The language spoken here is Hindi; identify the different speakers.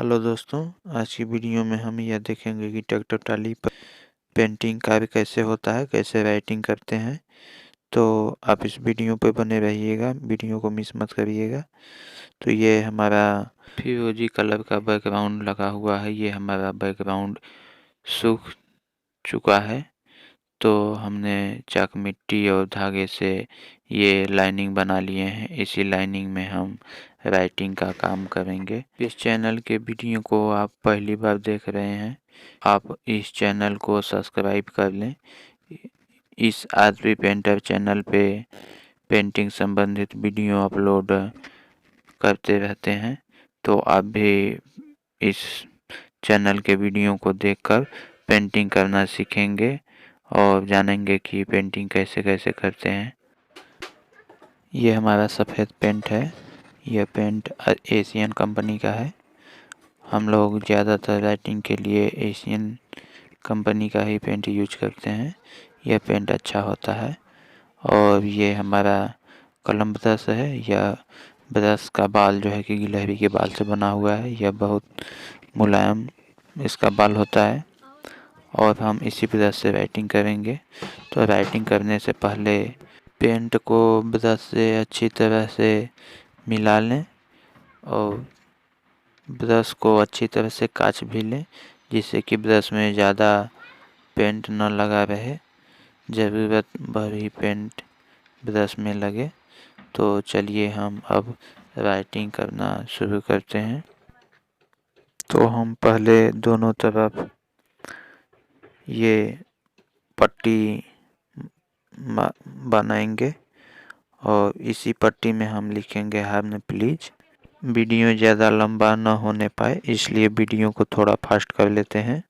Speaker 1: हेलो दोस्तों, आज की वीडियो में हम यह देखेंगे कि ट्रैक्टर ट्राली पर पेंटिंग कार्य कैसे होता है, कैसे राइटिंग करते हैं। तो आप इस वीडियो पर बने रहिएगा, वीडियो को मिस मत करिएगा। तो ये हमारा फिरोजी कलर का बैकग्राउंड लगा हुआ है। ये हमारा बैकग्राउंड सूख चुका है, तो हमने चाक मिट्टी और धागे से ये लाइनिंग बना लिए हैं। इसी लाइनिंग में हम राइटिंग का काम करेंगे। इस चैनल के वीडियो को आप पहली बार देख रहे हैं, आप इस चैनल को सब्सक्राइब कर लें। इस आरपी पेंटर चैनल पे पेंटिंग संबंधित वीडियो अपलोड करते रहते हैं, तो आप भी इस चैनल के वीडियो को देखकर पेंटिंग करना सीखेंगे और जानेंगे कि पेंटिंग कैसे कैसे करते हैं। ये हमारा सफ़ेद पेंट है। यह पेंट एशियन कंपनी का है। हम लोग ज़्यादातर राइटिंग के लिए एशियन कंपनी का ही पेंट यूज करते हैं। यह पेंट अच्छा होता है। और ये हमारा कलम ब्रश है। यह ब्रश का बाल जो है कि गिलहरी के बाल से बना हुआ है। यह बहुत मुलायम इसका बाल होता है और हम इसी ब्रश से राइटिंग करेंगे। तो राइटिंग करने से पहले पेंट को ब्रश से अच्छी तरह से मिला लें और ब्रश को अच्छी तरह से काच भी लें, जिससे कि ब्रश में ज़्यादा पेंट न लगा रहे, ज़रूरत भर ही पेंट ब्रश में लगे। तो चलिए हम अब राइटिंग करना शुरू करते हैं। तो हम पहले दोनों तरफ ये पट्टी बनाएंगे और इसी पट्टी में हम लिखेंगे हार्न प्लीज। वीडियो ज़्यादा लंबा न होने पाए, इसलिए वीडियो को थोड़ा फास्ट कर लेते हैं।